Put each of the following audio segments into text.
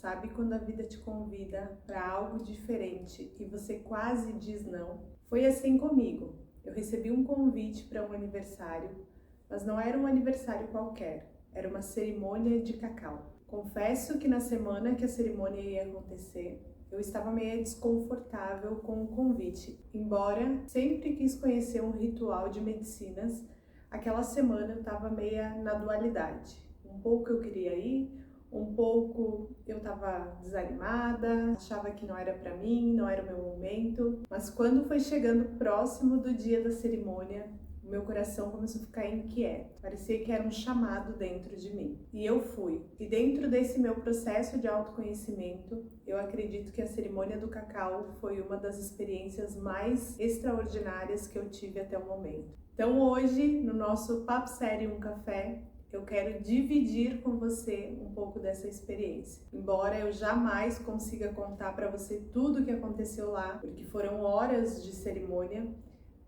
Sabe quando a vida te convida para algo diferente e você quase diz não? Foi assim comigo. Eu recebi um convite para um aniversário, mas não era um aniversário qualquer, era uma cerimônia de cacau. Confesso que na semana que a cerimônia ia acontecer, eu estava meio desconfortável com o convite. Embora sempre quis conhecer um ritual de medicinas, aquela semana eu estava meia na dualidade. Um pouco eu queria ir, um pouco eu estava desanimada, achava que não era para mim, não era o meu momento. Mas quando foi chegando próximo do dia da cerimônia, o meu coração começou a ficar inquieto. Parecia que era um chamado dentro de mim. E eu fui. E dentro desse meu processo de autoconhecimento, eu acredito que a cerimônia do cacau foi uma das experiências mais extraordinárias que eu tive até o momento. Então hoje, no nosso Papo Sério Um Café, eu quero dividir com você um pouco dessa experiência. Embora eu jamais consiga contar para você tudo o que aconteceu lá, porque foram horas de cerimônia,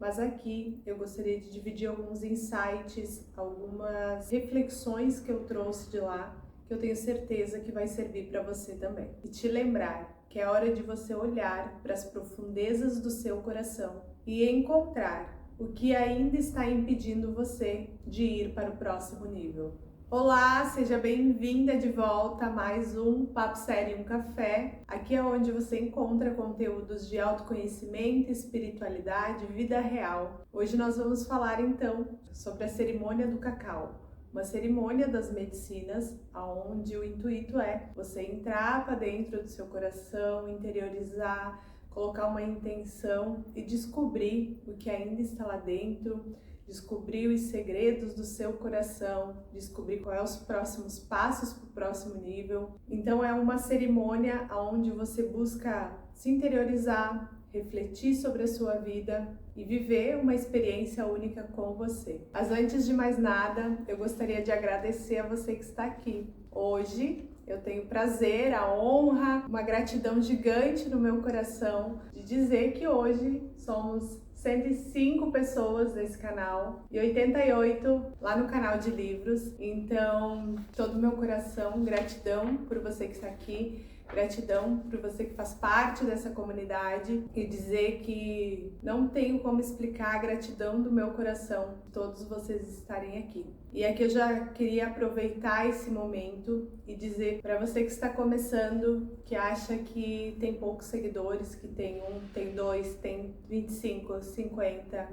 mas aqui eu gostaria de dividir alguns insights, algumas reflexões que eu trouxe de lá, que eu tenho certeza que vai servir para você também. E te lembrar que é hora de você olhar para as profundezas do seu coração e encontrar o que ainda está impedindo você de ir para o próximo nível. Olá, seja bem-vinda de volta a mais um Papo Sério Um Café. Aqui é onde você encontra conteúdos de autoconhecimento, espiritualidade, vida real. Hoje nós vamos falar então sobre a cerimônia do cacau. Uma cerimônia das medicinas, onde o intuito é você entrar para dentro do seu coração, interiorizar, colocar uma intenção e descobrir o que ainda está lá dentro, descobrir os segredos do seu coração, descobrir quais são os próximos passos para o próximo nível. Então é uma cerimônia onde você busca se interiorizar, refletir sobre a sua vida e viver uma experiência única com você. Mas antes de mais nada, eu gostaria de agradecer a você que está aqui. Hoje eu tenho o prazer, a honra, uma gratidão gigante no meu coração de dizer que hoje somos 105 pessoas nesse canal e 88 lá no canal de livros. Então, todo o meu coração, gratidão por você que está aqui. Gratidão por você que faz parte dessa comunidade e dizer que não tenho como explicar a gratidão do meu coração de todos vocês estarem aqui. E aqui eu já queria aproveitar esse momento e dizer para você que está começando, que acha que tem poucos seguidores, que tem um, tem dois, tem 25, 50,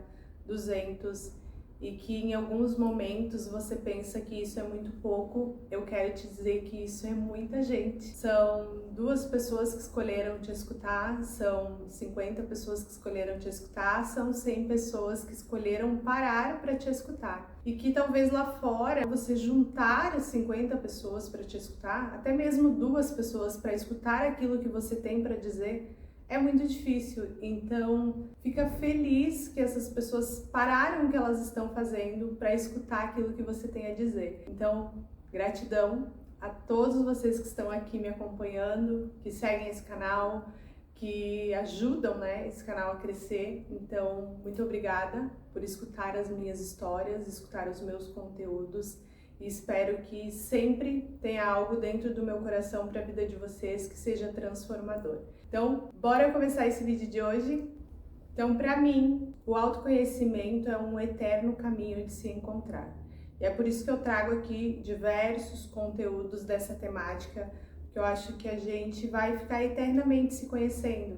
200... e que em alguns momentos você pensa que isso é muito pouco, eu quero te dizer que isso é muita gente. São 2 pessoas que escolheram te escutar, são 50 pessoas que escolheram te escutar, são 100 pessoas que escolheram parar para te escutar. E que talvez lá fora você juntar 50 pessoas para te escutar, até mesmo 2 pessoas para escutar aquilo que você tem para dizer, é muito difícil. Então, fica feliz que essas pessoas pararam o que elas estão fazendo para escutar aquilo que você tem a dizer. Então, gratidão a todos vocês que estão aqui me acompanhando, que seguem esse canal, que ajudam, esse canal a crescer. Então, muito obrigada por escutar as minhas histórias, escutar os meus conteúdos. E espero que sempre tenha algo dentro do meu coração para a vida de vocês que seja transformador. Então, bora começar esse vídeo de hoje? Então, para mim, o autoconhecimento é um eterno caminho de se encontrar. E é por isso que eu trago aqui diversos conteúdos dessa temática, porque eu acho que a gente vai ficar eternamente se conhecendo.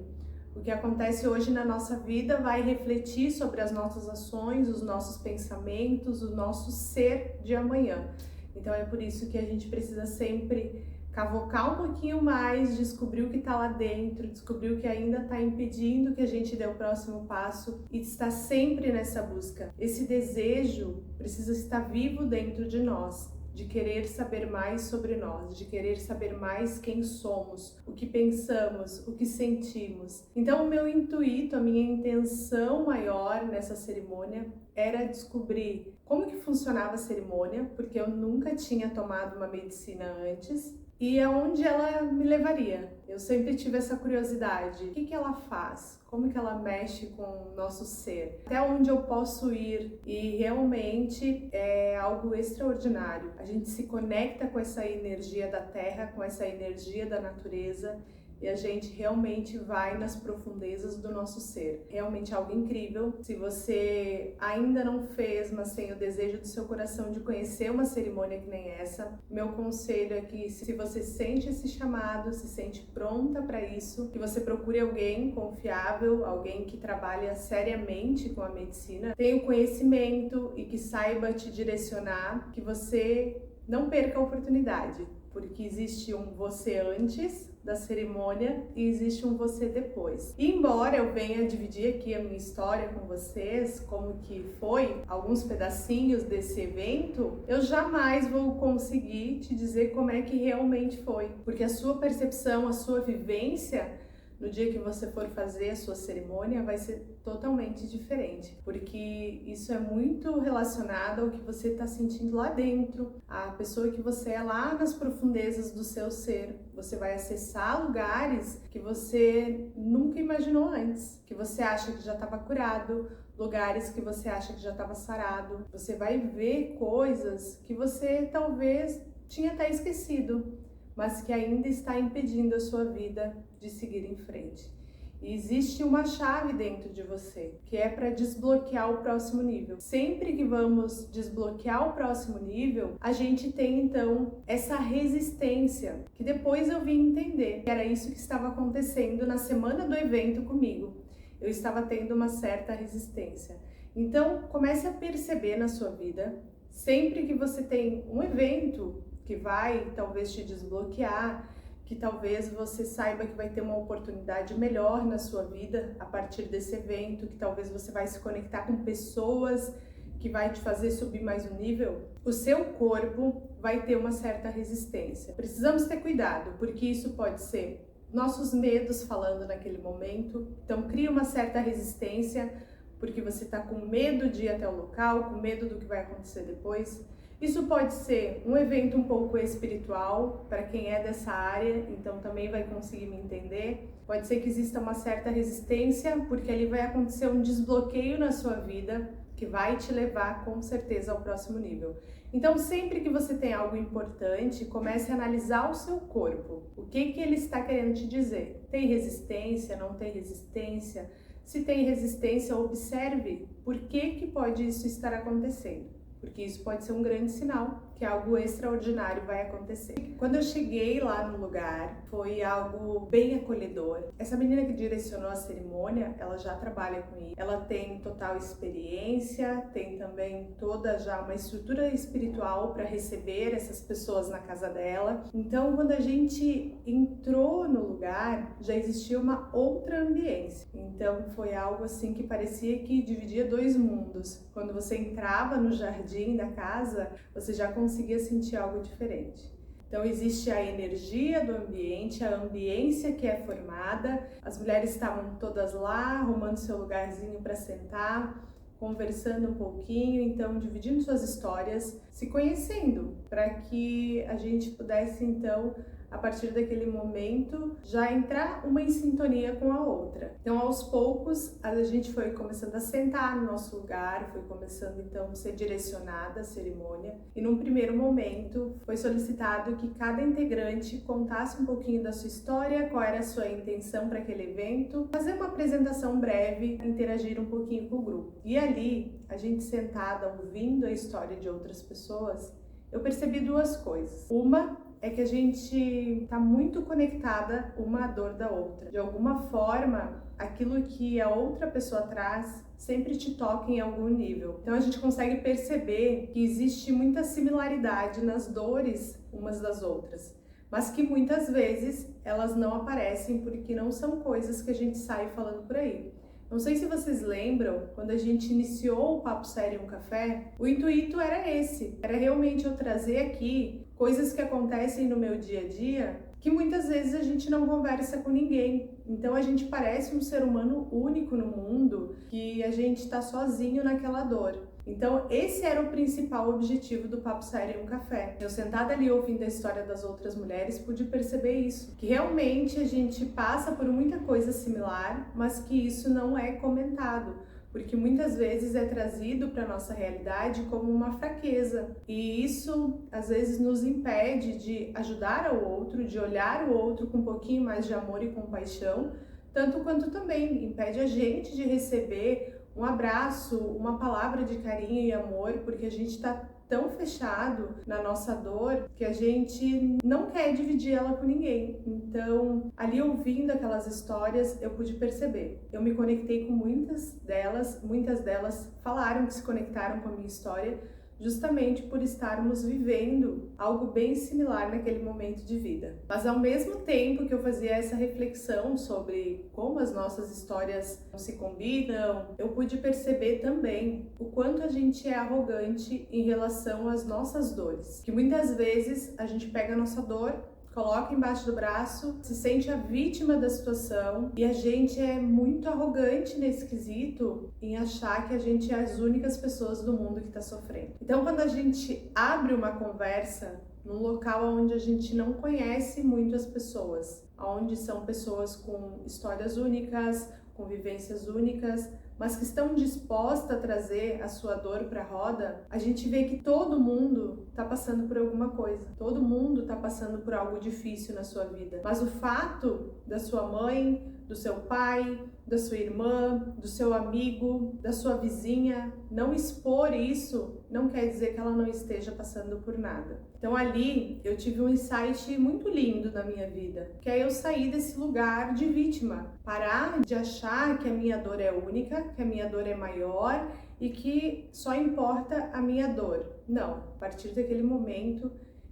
O que acontece hoje na nossa vida vai refletir sobre as nossas ações, os nossos pensamentos, o nosso ser de amanhã. Então é por isso que a gente precisa sempre cavocar um pouquinho mais, descobrir o que está lá dentro, descobrir o que ainda está impedindo que a gente dê o próximo passo e estar sempre nessa busca. Esse desejo precisa estar vivo dentro de nós, de querer saber mais sobre nós, de querer saber mais quem somos, o que pensamos, o que sentimos. Então o meu intuito, a minha intenção maior nessa cerimônia era descobrir como que funcionava a cerimônia, porque eu nunca tinha tomado uma medicina antes. e aonde ela me levaria. Eu sempre tive essa curiosidade. O que ela faz? Como que ela mexe com o nosso ser? Até onde eu posso ir? E realmente é algo extraordinário. A gente se conecta com essa energia da terra, com essa energia da natureza, e a gente realmente vai nas profundezas do nosso ser. Realmente algo incrível. Se você ainda não fez, mas tem o desejo do seu coração de conhecer uma cerimônia que nem essa, meu conselho é que, se você sente esse chamado, se sente pronta para isso, que você procure alguém confiável, alguém que trabalha seriamente com a medicina, tenha o conhecimento e que saiba te direcionar, que você não perca a oportunidade, porque existe um você antes da cerimônia e existe um você depois. E embora eu venha dividir aqui a minha história com vocês, como que foi, alguns pedacinhos desse evento, eu jamais vou conseguir te dizer como é que realmente foi, porque a sua percepção, a sua vivência no dia que você for fazer a sua cerimônia vai ser totalmente diferente, porque isso é muito relacionado ao que você está sentindo lá dentro, a pessoa que você é lá nas profundezas do seu ser. Você vai acessar lugares que você nunca imaginou antes, que você acha que já estava curado, lugares que você acha que já estava sarado. Você vai ver coisas que você talvez tinha até esquecido, mas que ainda está impedindo a sua vida de seguir em frente. E existe uma chave dentro de você, que é para desbloquear o próximo nível. Sempre que vamos desbloquear o próximo nível, a gente tem então essa resistência, que depois eu vim entender que era isso que estava acontecendo na semana do evento comigo. Eu estava tendo uma certa resistência. Então, comece a perceber na sua vida, sempre que você tem um evento que vai talvez te desbloquear, que talvez você saiba que vai ter uma oportunidade melhor na sua vida a partir desse evento, que talvez você vai se conectar com pessoas que vai te fazer subir mais um nível, o seu corpo vai ter uma certa resistência. Precisamos ter cuidado, porque isso pode ser nossos medos falando naquele momento. Então cria uma certa resistência, porque você está com medo de ir até o local, com medo do que vai acontecer depois. Isso pode ser um evento um pouco espiritual, para quem é dessa área, então também vai conseguir me entender. Pode ser que exista uma certa resistência, porque ali vai acontecer um desbloqueio na sua vida, que vai te levar com certeza ao próximo nível. Então, sempre que você tem algo importante, comece a analisar o seu corpo. O que ele está querendo te dizer? Tem resistência? Não tem resistência? Se tem resistência, observe por que pode isso estar acontecendo. Porque isso pode ser um grande sinal que algo extraordinário vai acontecer. Quando eu cheguei lá no lugar, foi algo bem acolhedor. Essa menina que direcionou a cerimônia, ela já trabalha com isso. Ela tem total experiência, tem também toda já uma estrutura espiritual para receber essas pessoas na casa dela. Então, quando a gente entrou no lugar, já existia uma outra ambiência. Então, foi algo assim que parecia que dividia dois mundos. Quando você entrava no jardim da casa, você já conseguia sentir algo diferente. Então existe a energia do ambiente, a ambiência que é formada. As mulheres estavam todas lá, arrumando seu lugarzinho para sentar, conversando um pouquinho, então dividindo suas histórias, se conhecendo, para que a gente pudesse então, a partir daquele momento, já entrar uma em sintonia com a outra. Então, aos poucos, a gente foi começando a sentar no nosso lugar, foi começando então a ser direcionada a cerimônia, e num primeiro momento foi solicitado que cada integrante contasse um pouquinho da sua história, qual era a sua intenção para aquele evento, fazer uma apresentação breve, interagir um pouquinho com o grupo. E ali, a gente sentada ouvindo a história de outras pessoas, eu percebi duas coisas. Uma é que a gente está muito conectada uma à dor da outra. De alguma forma, aquilo que a outra pessoa traz sempre te toca em algum nível. Então a gente consegue perceber que existe muita similaridade nas dores umas das outras, mas que muitas vezes elas não aparecem porque não são coisas que a gente sai falando por aí. Não sei se vocês lembram, quando a gente iniciou o Papo Sério em um Café, o intuito era esse, era realmente eu trazer aqui coisas que acontecem no meu dia a dia, que muitas vezes a gente não conversa com ninguém. Então a gente parece um ser humano único no mundo, que a gente está sozinho naquela dor. Então, esse era o principal objetivo do Papo Sério em um Café. Eu sentada ali ouvindo a história das outras mulheres, pude perceber isso, que realmente a gente passa por muita coisa similar, mas que isso não é comentado, porque muitas vezes é trazido para nossa realidade como uma fraqueza, e isso às vezes nos impede de ajudar ao outro, de olhar o outro com um pouquinho mais de amor e compaixão, tanto quanto também impede a gente de receber um abraço, uma palavra de carinho e amor, porque a gente está tão fechado na nossa dor que a gente não quer dividir ela com ninguém. Então, ali ouvindo aquelas histórias, eu pude perceber. Eu me conectei com muitas delas falaram que se conectaram com a minha história, justamente por estarmos vivendo algo bem similar naquele momento de vida. Mas ao mesmo tempo que eu fazia essa reflexão sobre como as nossas histórias se combinam, eu pude perceber também o quanto a gente é arrogante em relação às nossas dores. Que muitas vezes a gente pega a nossa dor, coloca embaixo do braço, se sente a vítima da situação e a gente é muito arrogante nesse quesito em achar que a gente é as únicas pessoas do mundo que está sofrendo. Então, quando a gente abre uma conversa num local onde a gente não conhece muito as pessoas, onde são pessoas com histórias únicas, com vivências únicas, mas que estão dispostas a trazer a sua dor para a roda, a gente vê que todo mundo está passando por alguma coisa. Todo mundo está passando por algo difícil na sua vida. Mas o fato da sua mãe, do seu pai, da sua irmã, do seu amigo, da sua vizinha, não expor isso não quer dizer que ela não esteja passando por nada. Então ali eu tive um insight muito lindo na minha vida, que é eu sair desse lugar de vítima, parar de achar que a minha dor é única, que a minha dor é maior e que só importa a minha dor. Não, a partir daquele momento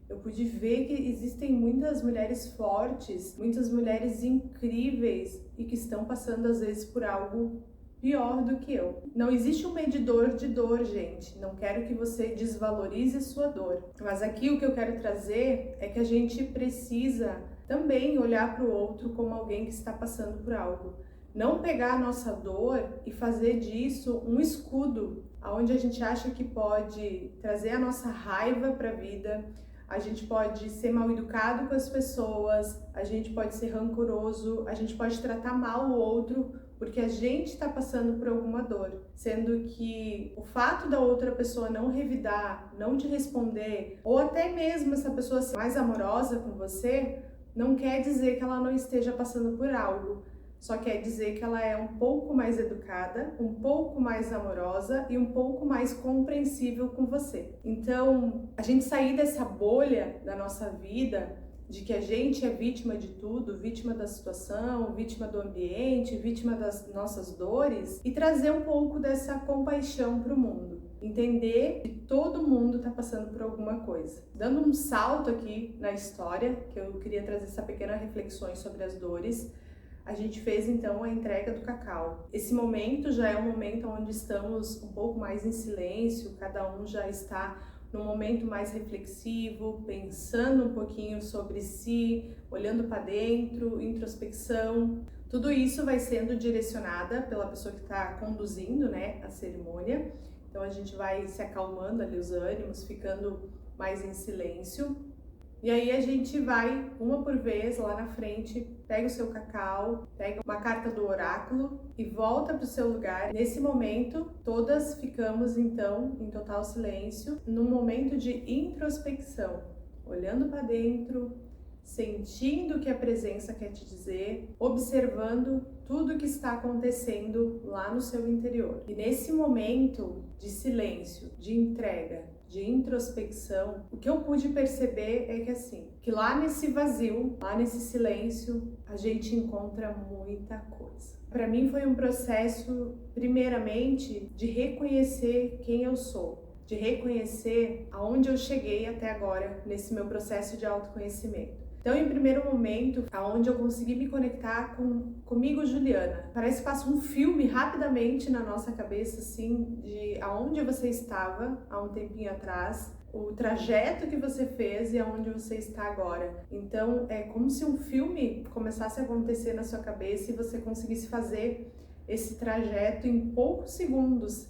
eu pude ver que existem muitas mulheres fortes, muitas mulheres incríveis e que estão passando às vezes por algo pior do que eu. Não existe um medidor de dor, gente. Não quero que você desvalorize a sua dor. Mas aqui o que eu quero trazer é que a gente precisa também olhar para o outro como alguém que está passando por algo. Não pegar a nossa dor e fazer disso um escudo, onde a gente acha que pode trazer a nossa raiva para a vida, a gente pode ser mal educado com as pessoas, a gente pode ser rancoroso, a gente pode tratar mal o outro porque a gente está passando por alguma dor, sendo que o fato da outra pessoa não revidar, não te responder, ou até mesmo essa pessoa ser mais amorosa com você, não quer dizer que ela não esteja passando por algo. Só quer dizer que ela é um pouco mais educada, um pouco mais amorosa e um pouco mais compreensível com você. Então, a gente sair dessa bolha da nossa vida, de que a gente é vítima de tudo, vítima da situação, vítima do ambiente, vítima das nossas dores, e trazer um pouco dessa compaixão para o mundo. Entender que todo mundo está passando por alguma coisa. Dando um salto aqui na história, que eu queria trazer essa pequena reflexões sobre as dores, a gente fez então a entrega do cacau. Esse momento já é um momento onde estamos um pouco mais em silêncio, cada um já está num momento mais reflexivo, pensando um pouquinho sobre si, olhando para dentro, introspecção. Tudo isso vai sendo direcionada pela pessoa que está conduzindo, né, a cerimônia. Então a gente vai se acalmando ali os ânimos, ficando mais em silêncio. E aí a gente vai, uma por vez, lá na frente, pega o seu cacau, pega uma carta do oráculo e volta para o seu lugar. Nesse momento, todas ficamos, então, em total silêncio, num momento de introspecção, olhando para dentro, sentindo o que a presença quer te dizer, observando tudo o que está acontecendo lá no seu interior. E nesse momento de silêncio, de entrega, de introspecção, o que eu pude perceber é que assim, que lá nesse vazio, lá nesse silêncio, a gente encontra muita coisa. Para mim foi um processo, primeiramente, de reconhecer quem eu sou, de reconhecer aonde eu cheguei até agora nesse meu processo de autoconhecimento. Então, em primeiro momento, aonde eu consegui me conectar comigo, Juliana. Parece que passa um filme rapidamente na nossa cabeça, assim, de aonde você estava há um tempinho atrás, o trajeto que você fez e aonde você está agora. Então, é como se um filme começasse a acontecer na sua cabeça e você conseguisse fazer esse trajeto em poucos segundos,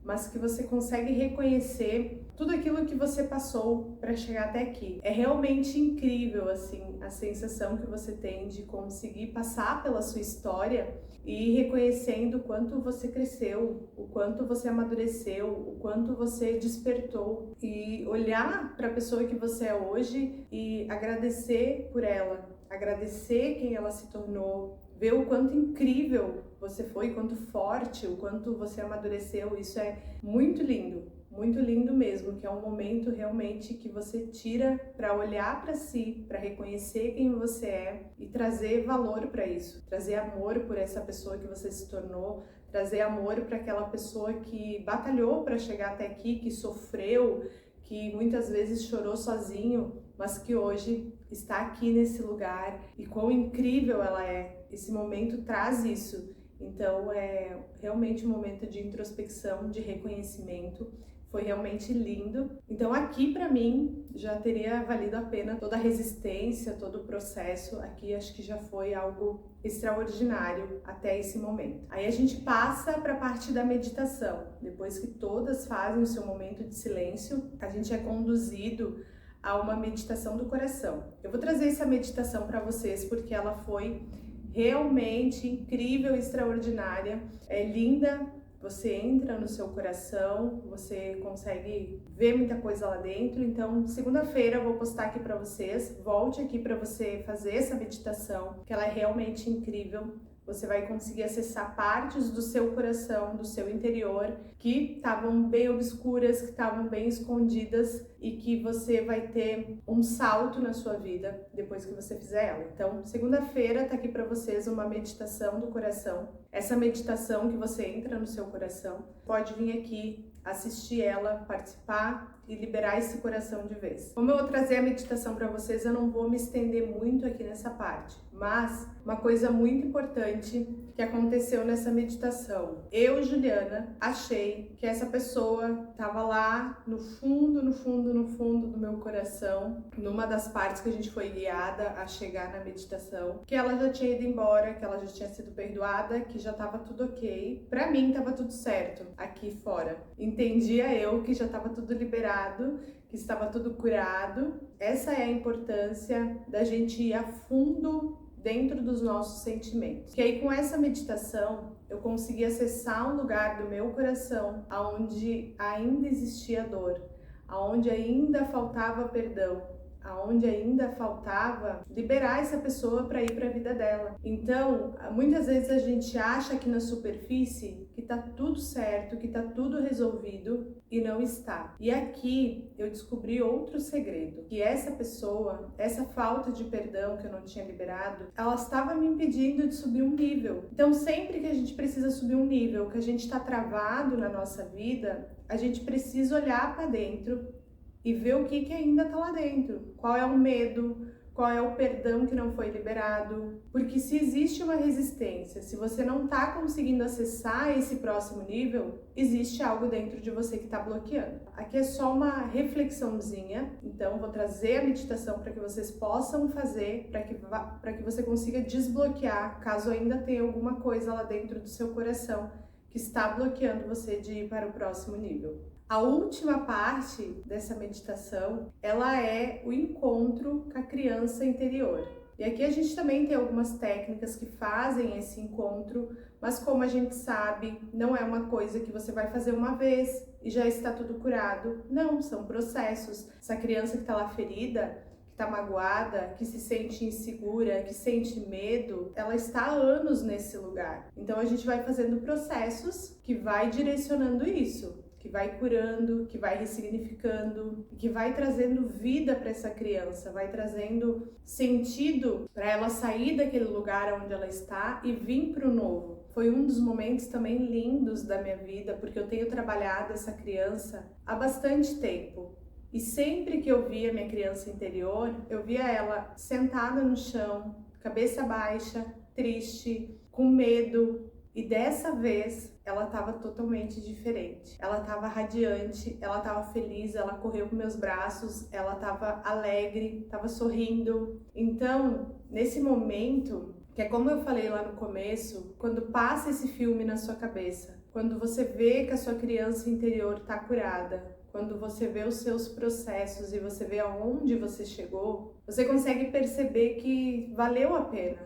mas que você consegue reconhecer tudo aquilo que você passou para chegar até aqui. É realmente incrível, assim, a sensação que você tem de conseguir passar pela sua história e ir reconhecendo o quanto você cresceu, o quanto você amadureceu, o quanto você despertou, e olhar para a pessoa que você é hoje e agradecer por ela, agradecer quem ela se tornou, ver o quanto incrível você foi, quanto forte, o quanto você amadureceu. Isso é muito lindo mesmo, que é um momento realmente que você tira para olhar para si, para reconhecer quem você é e trazer valor para isso, trazer amor por essa pessoa que você se tornou, trazer amor para aquela pessoa que batalhou para chegar até aqui, que sofreu, que muitas vezes chorou sozinho, mas que hoje está aqui nesse lugar, e quão incrível ela é. Esse momento traz isso. Então é realmente um momento de introspecção, de reconhecimento. Foi realmente lindo. Então aqui para mim já teria valido a pena toda a resistência, todo o processo. Aqui acho que já foi algo extraordinário até esse momento. Aí a gente passa para a parte da meditação. Depois que todas fazem o seu momento de silêncio, a gente é conduzido a uma meditação do coração. Eu vou trazer essa meditação para vocês porque ela foi realmente incrível, extraordinária, é linda. Você entra no seu coração, você consegue ver muita coisa lá dentro. Então, segunda-feira eu vou postar aqui para vocês. Volte aqui para você fazer essa meditação, que ela é realmente incrível. Você vai conseguir acessar partes do seu coração, do seu interior, que estavam bem obscuras, que estavam bem escondidas, e que você vai ter um salto na sua vida depois que você fizer ela. Então, segunda-feira tá aqui para vocês uma meditação do coração. Essa meditação que você entra no seu coração, pode vir aqui assistir ela, participar e liberar esse coração de vez. Como eu vou trazer a meditação para vocês, eu não vou me estender muito aqui nessa parte, mas uma coisa muito importante que aconteceu nessa meditação. Eu, Juliana, achei que essa pessoa estava lá no fundo do meu coração, numa das partes que a gente foi guiada a chegar na meditação, que ela já tinha ido embora, que ela já tinha sido perdoada, que já estava tudo ok. Para mim estava tudo certo aqui fora. Entendia eu que já estava tudo liberado, que estava tudo curado. Essa é a importância da gente ir a fundo dentro dos nossos sentimentos. Que aí com essa meditação eu consegui acessar um lugar do meu coração aonde ainda existia dor, aonde ainda faltava perdão, aonde ainda faltava liberar essa pessoa para ir para a vida dela. Então, muitas vezes a gente acha aqui na superfície que tá tudo certo, que tá tudo resolvido, e não está. E aqui eu descobri outro segredo, que essa pessoa, essa falta de perdão que eu não tinha liberado, ela estava me impedindo de subir um nível. Então, sempre que a gente precisa subir um nível, que a gente está travado na nossa vida, a gente precisa olhar para dentro e ver o que ainda está lá dentro. Qual é o medo, qual é o perdão que não foi liberado. Porque se existe uma resistência, se você não está conseguindo acessar esse próximo nível, existe algo dentro de você que está bloqueando. Aqui é só uma reflexãozinha, então vou trazer a meditação para que vocês possam fazer, para que você consiga desbloquear, caso ainda tenha alguma coisa lá dentro do seu coração que está bloqueando você de ir para o próximo nível. A última parte dessa meditação, ela é o encontro com a criança interior. E aqui a gente também tem algumas técnicas que fazem esse encontro, mas como a gente sabe, não é uma coisa que você vai fazer uma vez e já está tudo curado. Não, são processos. Essa criança que está lá ferida, que está magoada, que se sente insegura, que sente medo, ela está há anos nesse lugar. Então a gente vai fazendo processos que vai direcionando isso, que vai curando, que vai ressignificando, que vai trazendo vida para essa criança, vai trazendo sentido para ela sair daquele lugar onde ela está e vir para o novo. Foi um dos momentos também lindos da minha vida, porque eu tenho trabalhado essa criança há bastante tempo. E sempre que eu via minha criança interior, eu via ela sentada no chão, cabeça baixa, triste, com medo. E dessa vez, ela estava totalmente diferente. Ela estava radiante, ela estava feliz, ela correu para meus braços, ela estava alegre, estava sorrindo. Então, nesse momento, que é como eu falei lá no começo, quando passa esse filme na sua cabeça, quando você vê que a sua criança interior está curada, quando você vê os seus processos e você vê aonde você chegou, você consegue perceber que valeu a pena.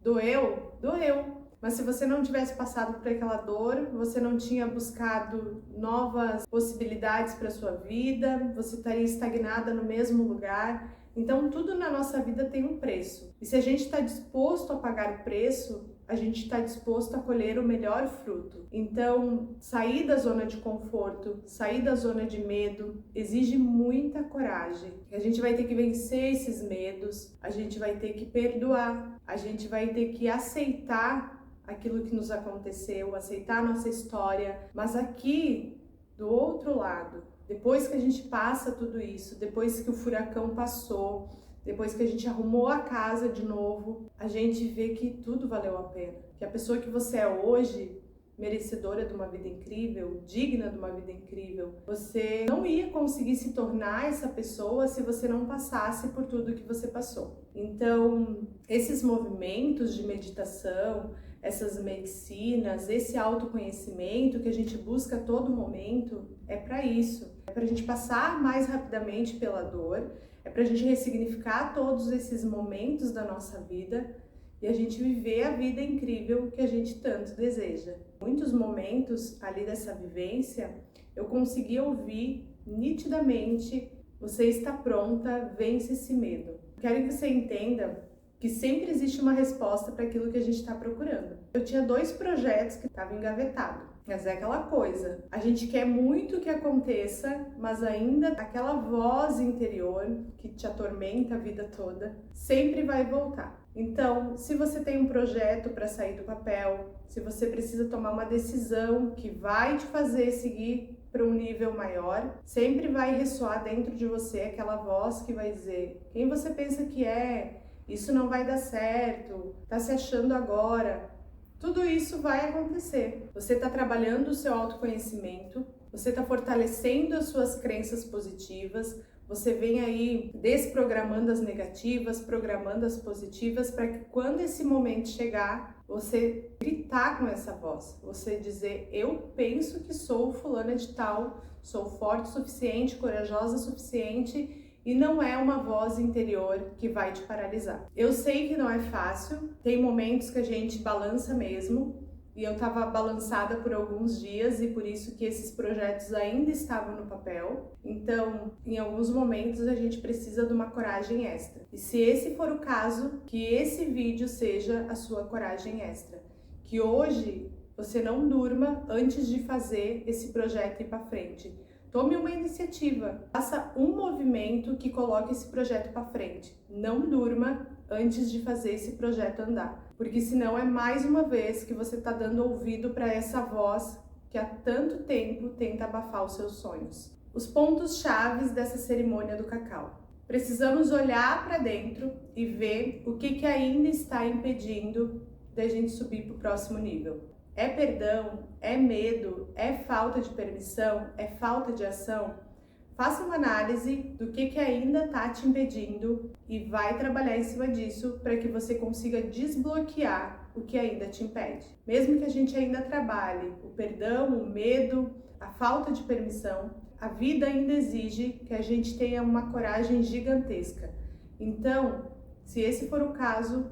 Doeu? Doeu. Mas se você não tivesse passado por aquela dor, você não tinha buscado novas possibilidades para sua vida, você estaria estagnada no mesmo lugar. Então tudo na nossa vida tem um preço. E se a gente está disposto a pagar o preço, a gente está disposto a colher o melhor fruto. Então, sair da zona de conforto, sair da zona de medo, exige muita coragem. A gente vai ter que vencer esses medos, a gente vai ter que perdoar, a gente vai ter que aceitar aquilo que nos aconteceu, aceitar a nossa história. Mas aqui, do outro lado, depois que a gente passa tudo isso, depois que o furacão passou, depois que a gente arrumou a casa de novo, a gente vê que tudo valeu a pena. Que a pessoa que você é hoje, merecedora de uma vida incrível, digna de uma vida incrível, você não ia conseguir se tornar essa pessoa se você não passasse por tudo que você passou. Então, esses movimentos de meditação, essas medicinas, esse autoconhecimento que a gente busca a todo momento, é para isso. É para a gente passar mais rapidamente pela dor, é para a gente ressignificar todos esses momentos da nossa vida e a gente viver a vida incrível que a gente tanto deseja. Muitos momentos ali dessa vivência, eu consegui ouvir nitidamente: você está pronta, vence esse medo. Quero que você entenda que sempre existe uma resposta para aquilo que a gente está procurando. Eu tinha 2 projetos que estavam engavetados. Mas é aquela coisa, a gente quer muito que aconteça, mas ainda aquela voz interior que te atormenta a vida toda, sempre vai voltar. Então, se você tem um projeto para sair do papel, se você precisa tomar uma decisão que vai te fazer seguir para um nível maior, sempre vai ressoar dentro de você aquela voz que vai dizer: quem você pensa que é? Isso não vai dar certo, tá se achando agora. Tudo isso vai acontecer. Você está trabalhando o seu autoconhecimento, você está fortalecendo as suas crenças positivas, você vem aí desprogramando as negativas, programando as positivas, para que quando esse momento chegar, você gritar com essa voz, você dizer: eu penso que sou fulana de tal, sou forte o suficiente, corajosa o suficiente, e não é uma voz interior que vai te paralisar. Eu sei que não é fácil, tem momentos que a gente balança mesmo, e eu estava balançada por alguns dias e por isso que esses projetos ainda estavam no papel. Então, em alguns momentos a gente precisa de uma coragem extra. E se esse for o caso, que esse vídeo seja a sua coragem extra. Que hoje você não durma antes de fazer esse projeto ir para frente. Tome uma iniciativa, faça um movimento que coloque esse projeto para frente. Não durma antes de fazer esse projeto andar, porque senão é mais uma vez que você está dando ouvido para essa voz que há tanto tempo tenta abafar os seus sonhos. Os pontos chaves dessa cerimônia do cacau. Precisamos olhar para dentro e ver o que ainda está impedindo da gente subir para o próximo nível. É perdão? É medo? É falta de permissão? É falta de ação? Faça uma análise do que ainda está te impedindo e vai trabalhar em cima disso para que você consiga desbloquear o que ainda te impede. Mesmo que a gente ainda trabalhe o perdão, o medo, a falta de permissão, a vida ainda exige que a gente tenha uma coragem gigantesca. Então, se esse for o caso,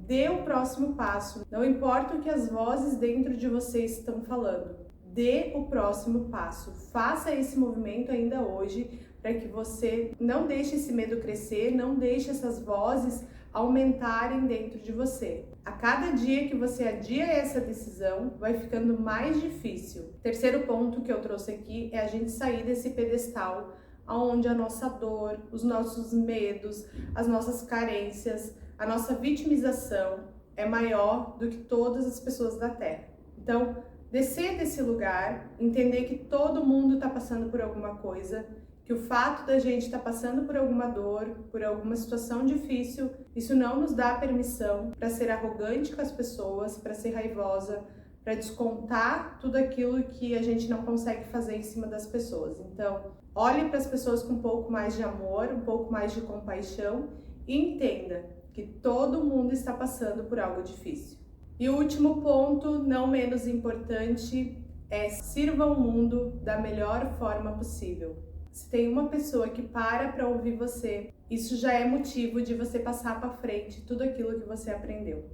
dê o próximo passo. Não importa o que as vozes dentro de você estão falando. Dê o próximo passo. Faça esse movimento ainda hoje para que você não deixe esse medo crescer, não deixe essas vozes aumentarem dentro de você. A cada dia que você adia essa decisão, vai ficando mais difícil. Terceiro ponto que eu trouxe aqui é a gente sair desse pedestal onde a nossa dor, os nossos medos, as nossas carências, a nossa vitimização é maior do que todas as pessoas da Terra. Então, descer desse lugar, entender que todo mundo está passando por alguma coisa, que o fato da gente estar passando por alguma dor, por alguma situação difícil, isso não nos dá permissão para ser arrogante com as pessoas, para ser raivosa, para descontar tudo aquilo que a gente não consegue fazer em cima das pessoas. Então, olhe para as pessoas com um pouco mais de amor, um pouco mais de compaixão e entenda que todo mundo está passando por algo difícil. E o último ponto, não menos importante, é sirva o mundo da melhor forma possível. Se tem uma pessoa que para ouvir você, isso já é motivo de você passar para frente tudo aquilo que você aprendeu.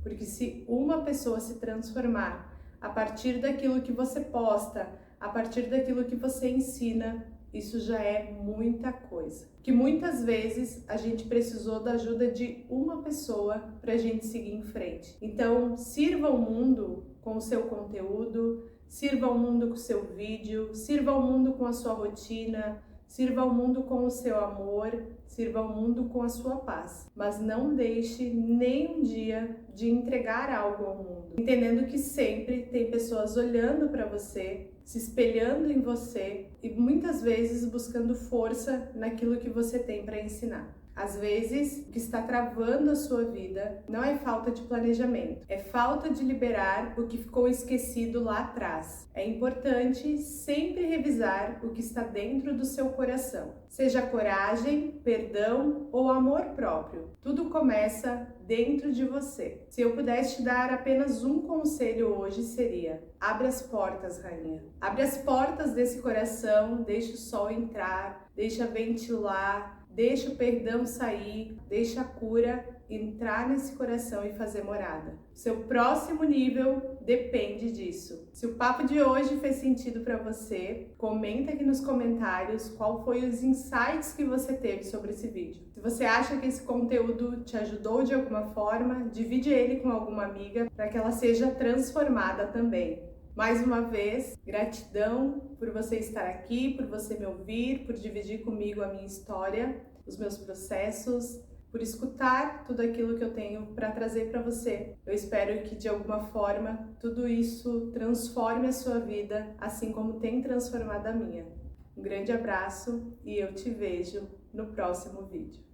Porque se uma pessoa se transformar a partir daquilo que você posta, a partir daquilo que você ensina, isso já é muita coisa. Que muitas vezes a gente precisou da ajuda de uma pessoa para a gente seguir em frente. Então, sirva o mundo com o seu conteúdo, sirva o mundo com o seu vídeo, sirva o mundo com a sua rotina, sirva o mundo com o seu amor, sirva o mundo com a sua paz. Mas não deixe nem um dia de entregar algo ao mundo, entendendo que sempre tem pessoas olhando para você, se espelhando em você e muitas vezes buscando força naquilo que você tem para ensinar. Às vezes, o que está travando a sua vida não é falta de planejamento, é falta de liberar o que ficou esquecido lá atrás. É importante sempre revisar o que está dentro do seu coração, seja coragem, perdão ou amor próprio. Tudo começa dentro de você. Se eu pudesse te dar apenas um conselho hoje seria: abre as portas, rainha. Abre as portas desse coração, deixa o sol entrar, deixa ventilar, deixa o perdão sair, deixa a cura entrar nesse coração e fazer morada. Seu próximo nível depende disso. Se o papo de hoje fez sentido para você, comenta aqui nos comentários qual foi os insights que você teve sobre esse vídeo. Se você acha que esse conteúdo te ajudou de alguma forma, divide ele com alguma amiga para que ela seja transformada também. Mais uma vez, gratidão por você estar aqui, por você me ouvir, por dividir comigo a minha história, os meus processos, por escutar tudo aquilo que eu tenho para trazer para você. Eu espero que de alguma forma tudo isso transforme a sua vida, assim como tem transformado a minha. Um grande abraço e eu te vejo no próximo vídeo.